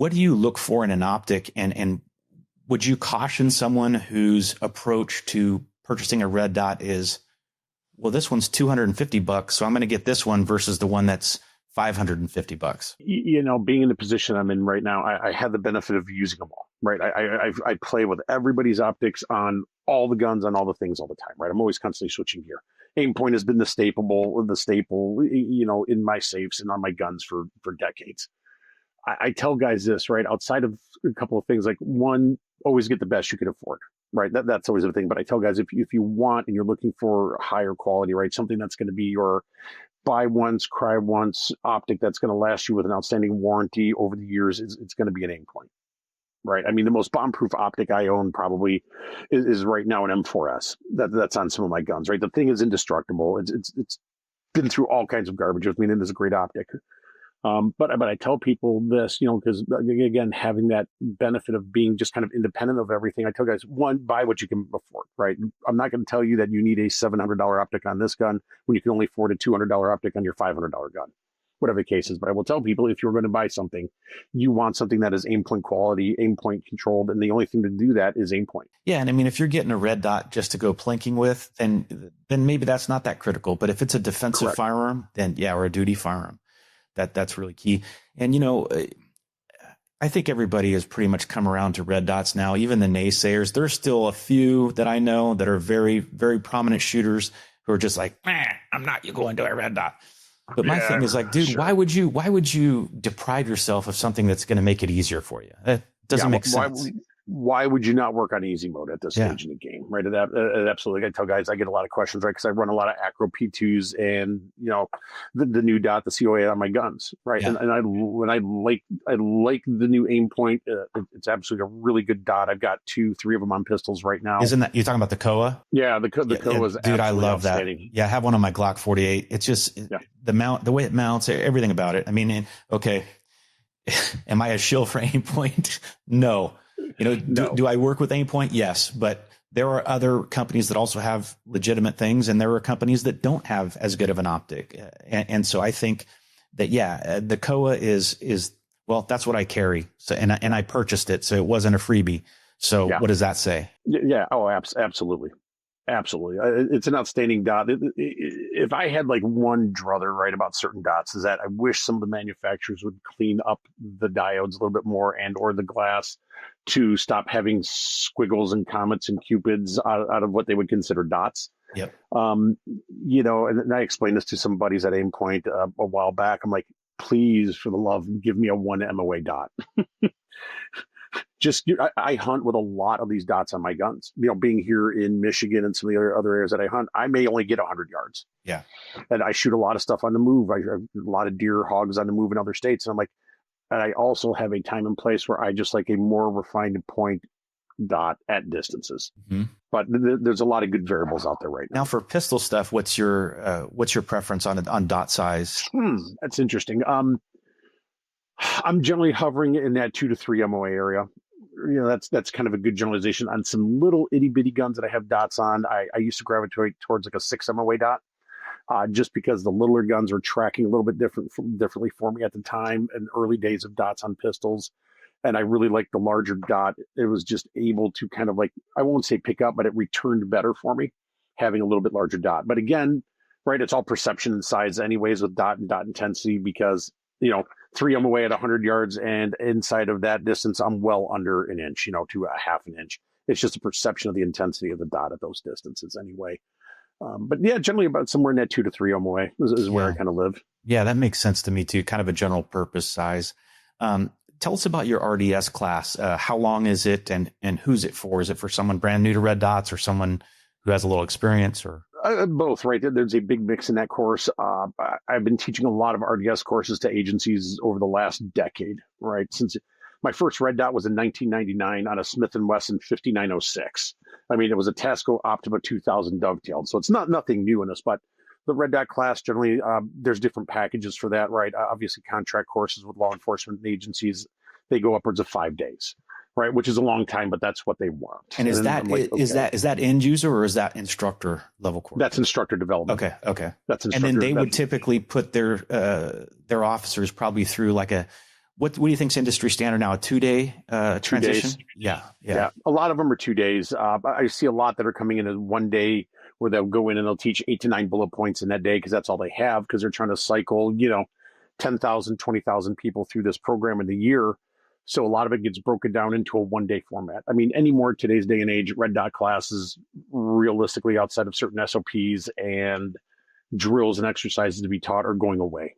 what do you look for in an optic? And would you caution someone whose approach to purchasing a red dot is, well, this one's $250, so I'm going to get this one versus the one that's $550? Being in the position I'm in right now, I had the benefit of using them all, right? I play with everybody's optics on all the guns, on all the things all the time, right? I'm always constantly switching gear. Aimpoint has been the staple, in my safes and on my guns for decades. I tell guys this, right? Outside of a couple of things, like one, always get the best you can afford, right? That's always the thing. But I tell guys, if you want and you're looking for higher quality, right? Something that's going to be your buy once, cry once optic that's going to last you with an outstanding warranty over the years, it's going to be an Aimpoint, right? I mean, the most bomb-proof optic I own probably is right now an M4S. That's on some of my guns, right? The thing is indestructible. It's been through all kinds of garbage. I mean, it is a great optic. But I tell people this, because again, having that benefit of being just kind of independent of everything, I tell guys, one, buy what you can afford, right? I'm not going to tell you that you need a $700 optic on this gun when you can only afford a $200 optic on your $500 gun, whatever the case is. But I will tell people, if you're going to buy something, you want something that is Aimpoint quality, Aimpoint controlled, and the only thing to do that is Aimpoint. Yeah, and I mean, if you're getting a red dot just to go plinking with, then maybe that's not that critical. But if it's a defensive Correct. firearm, then yeah, or a duty firearm. That's really key. And, I think everybody has pretty much come around to red dots now, even the naysayers. There's still a few that I know that are very, very prominent shooters who are just like, I'm not going to a red dot. But my thing is like, dude, sure. why would you deprive yourself of something that's going to make it easier for you? That doesn't make sense. Why would you not work on easy mode at this stage in the game, right? Absolutely. I tell guys, I get a lot of questions, right? Because I run a lot of acro P2s and, the new dot, the COA on my guns, right? Yeah. And I like the new Aimpoint. It's absolutely a really good dot. I've got 2-3 of them on pistols right now. Isn't that, you're talking about the Koa? Yeah, the Koa is dude, I love that. Yeah, I have one on my Glock 48. It's just the mount, the way it mounts, everything about it. I mean, okay, am I a shill for Aimpoint? No. Do I work with Aimpoint? Yes, but there are other companies that also have legitimate things, and there are companies that don't have as good of an optic. And so I think that, the Koa is well, that's what I carry. So, and I purchased it, so it wasn't a freebie. So what does that say? Yeah. Oh, absolutely. Absolutely. It's an outstanding dot. If I had like one druther, right, about certain dots, is that I wish some of the manufacturers would clean up the diodes a little bit more or the glass to stop having squiggles and comets and cupids out of what they would consider dots. Yep. And I explained this to some buddies at Aimpoint a while back. I'm like, please, for the love, give me a 1 MOA dot. I hunt with a lot of these dots on my guns. Being here in Michigan and some of the other areas that I hunt, I may only get 100 yards. Yeah. And I shoot a lot of stuff on the move. I have a lot of deer, hogs on the move in other states. And I'm like, and I also have a time and place where I just like a more refined point dot at distances. Mm-hmm. But there's a lot of good variables out there right now. Now for pistol stuff, what's your preference on dot size? That's interesting. I'm generally hovering in that 2 to 3 MOA area. That's kind of a good generalization. On some little itty bitty guns that I have dots on, I used to gravitate towards like a 6 MOA dot, just because the littler guns were tracking a little bit differently for me at the time in early days of dots on pistols. And I really liked the larger dot. It was just able to kind of like, I won't say pick up, but it returned better for me having a little bit larger dot. But again, right, it's all perception and size anyways with dot and dot intensity, because 3 MOA at 100 yards, and inside of that distance, I'm well under an inch, to a half an inch. It's just a perception of the intensity of the dot at those distances anyway. But yeah, generally about somewhere in that 2 to 3 MOA is where I kind of live. Yeah, that makes sense to me too. Kind of a general purpose size. Tell us about your RDS class. How long is it, and who's it for? Is it for someone brand new to red dots or someone who has a little experience, or? Both, right? There's a big mix in that course. I've been teaching a lot of RDS courses to agencies over the last decade, right? Since my first red dot was in 1999 on a Smith & Wesson 5906. I mean, it was a Tasco Optima 2000 dovetailed. So it's nothing new in this, but the red dot class, generally, there's different packages for that, right? Obviously, contract courses with law enforcement agencies, they go upwards of 5 days. Right, which is a long time, but that's what they want. And is that end user, or is that instructor level course? That's instructor development. Okay. That's instructor. And then they would typically put their officers probably through like What do you think's industry standard now? A 2-day transition? 2 days. Yeah. A lot of them are 2 days. I see a lot that are coming in as 1 day where they'll go in and they'll teach 8 to 9 bullet points in that day because that's all they have because they're trying to cycle, 10,000, 20,000 people through this program in the year. So a lot of it gets broken down into a 1-day format. I mean, anymore today's day and age, red dot classes realistically outside of certain SOPs and drills and exercises to be taught are going away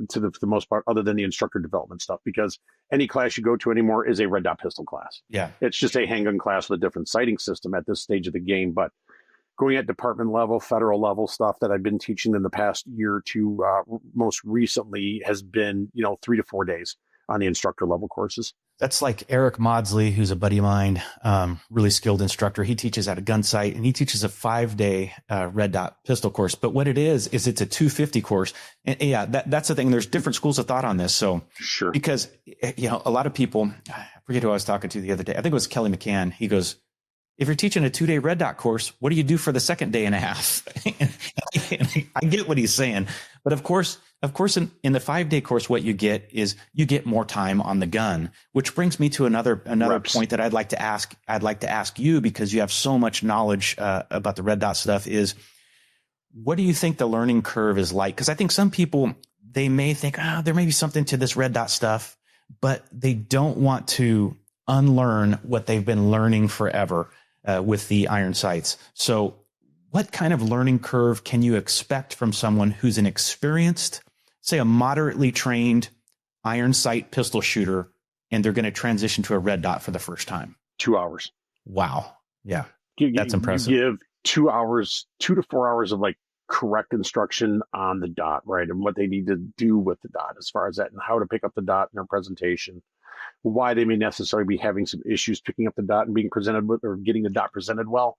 to the most part, other than the instructor development stuff, because any class you go to anymore is a red dot pistol class. Yeah. It's just a handgun class with a different sighting system at this stage of the game. But going at department level, federal level stuff that I've been teaching in the past year or two, most recently has been, 3 to 4 days on the instructor level courses. That's like Eric Maudsley, who's a buddy of mine, really skilled instructor. He teaches at a gun site and he teaches a 5-day red dot pistol course. But what it is it's a 250 course. And yeah, that's the thing. There's different schools of thought on this. So sure, because, a lot of people, I forget who I was talking to the other day. I think it was Kelly McCann. He goes, if you're teaching a 2-day red dot course, what do you do for the second day and a half? I get what he's saying. But of course, in the 5-day course, what you get is you get more time on the gun, which brings me to another reps. point that I'd like to ask you, because you have so much knowledge about the red dot stuff, is what do you think the learning curve is like? Because I think some people, they may think, there may be something to this red dot stuff, but they don't want to unlearn what they've been learning forever with the iron sights. So what kind of learning curve can you expect from someone who's an experienced, say a moderately trained iron sight pistol shooter, and they're going to transition to a red dot for the first time? 2 hours. Wow. Yeah. That's impressive. You give 2 hours, 2 to 4 hours of like correct instruction on the dot, right? And what they need to do with the dot as far as that and how to pick up the dot in their presentation, why they may necessarily be having some issues picking up the dot and being presented with or getting the dot presented well.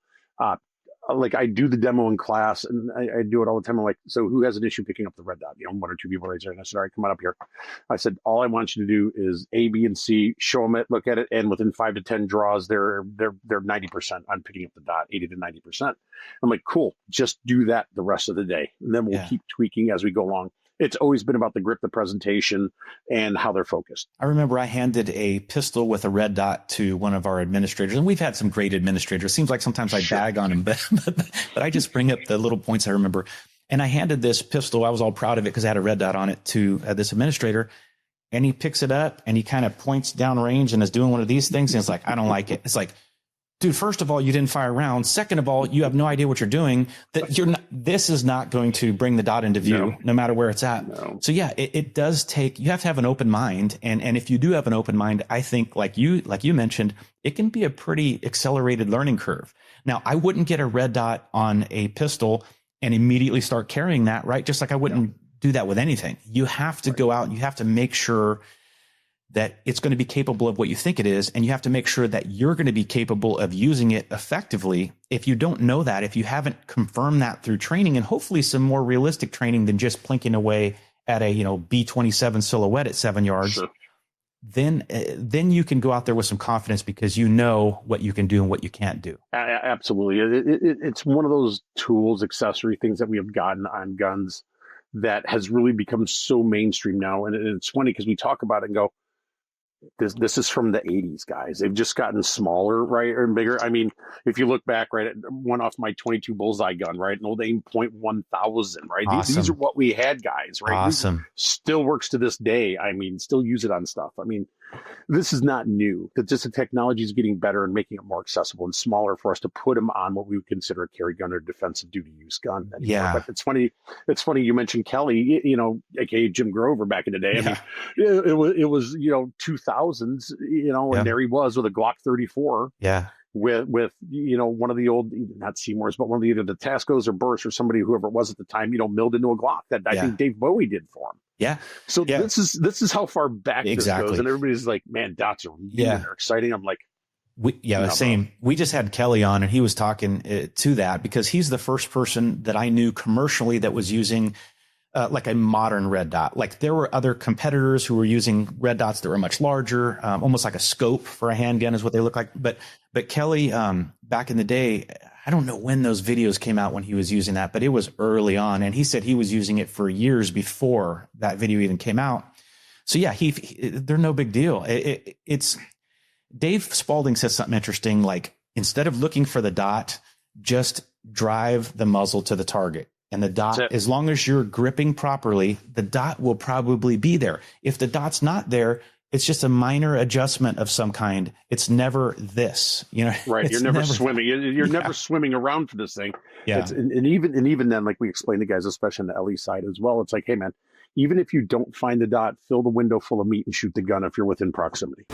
Like I do the demo in class and I do it all the time. I'm like, so who has an issue picking up the red dot? 1 or 2 people raise their hand. I said, all right, come on up here. I said, all I want you to do is A, B, and C, show them it, look at it. And within 5 to 10 draws, they're 90% on picking up the dot, 80 to 90%. I'm like, cool, just do that the rest of the day. And then we'll keep tweaking as we go along. It's always been about the grip, the presentation, and how they're focused. I remember I handed a pistol with a red dot to one of our administrators, and we've had some great administrators. Seems like sometimes I bag on them, but I just bring up the little points I remember. And I handed this pistol, I was all proud of it because I had a red dot on it, to this administrator, and he picks it up and he kind of points downrange and is doing one of these things, and it's like, I don't like it. It's like, dude, first of all, you didn't fire rounds. Second of all, you have no idea what you're doing. That you're not, this is not going to bring the dot into view, no matter where it's at. No. So yeah, it does take, you have to have an open mind. And if you do have an open mind, I think like you mentioned, it can be a pretty accelerated learning curve. Now, I wouldn't get a red dot on a pistol and immediately start carrying that, right? Just like I wouldn't do that with anything. You have to go out and you have to make sure that it's going to be capable of what you think it is. And you have to make sure that you're going to be capable of using it effectively. If you don't know that, if you haven't confirmed that through training and hopefully some more realistic training than just plinking away at a, B-27 silhouette at 7 yards, sure. then you can go out there with some confidence because you know what you can do and what you can't do. Absolutely. It's one of those tools, accessory things that we have gotten on guns that has really become so mainstream now. And it's funny because we talk about it and go, This is from the 80s, guys. They've just gotten smaller, right, and bigger. I mean, if you look back, right, one off my 22 Bullseye gun, right, an old Aimpoint 1000, right? Awesome. These are what we had, guys, right? Awesome. Still works to this day. I mean, still use it on stuff. I mean, this is not new. That just the technology is getting better and making it more accessible and smaller for us to put them on what we would consider a carry gun or defensive duty use gun anymore. Yeah. But it's funny you mentioned Kelly, aka Jim Grover back in the day. Yeah. I mean, it was 2000s, and there he was with a Glock 34. Yeah. With one of the old, not Seymours, but one of the either the Tascos or Burst or somebody, whoever it was at the time, milled into a Glock that I think Dave Bowie did for him. Yeah. So this is how far back this goes, and everybody's like, "Man, dots are they're exciting." I'm like, same. We just had Kelly on, and he was talking to that because he's the first person that I knew commercially that was using like a modern red dot. Like there were other competitors who were using red dots that were much larger, almost like a scope for a handgun is what they look like. But Kelly, back in the day, I don't know when those videos came out when he was using that, but it was early on. And he said he was using it for years before that video even came out. So yeah, they're no big deal. It's Dave Spalding says something interesting, like instead of looking for the dot, just drive the muzzle to the target. And the dot, as long as you're gripping properly, the dot will probably be there. If the dot's not there, it's just a minor adjustment of some kind. It's never this, Right. You're never swimming. You're never swimming around for this thing. Yeah. And even then, like we explain to guys, especially on the LE side as well, it's like, hey man, even if you don't find the dot, fill the window full of meat and shoot the gun if you're within proximity.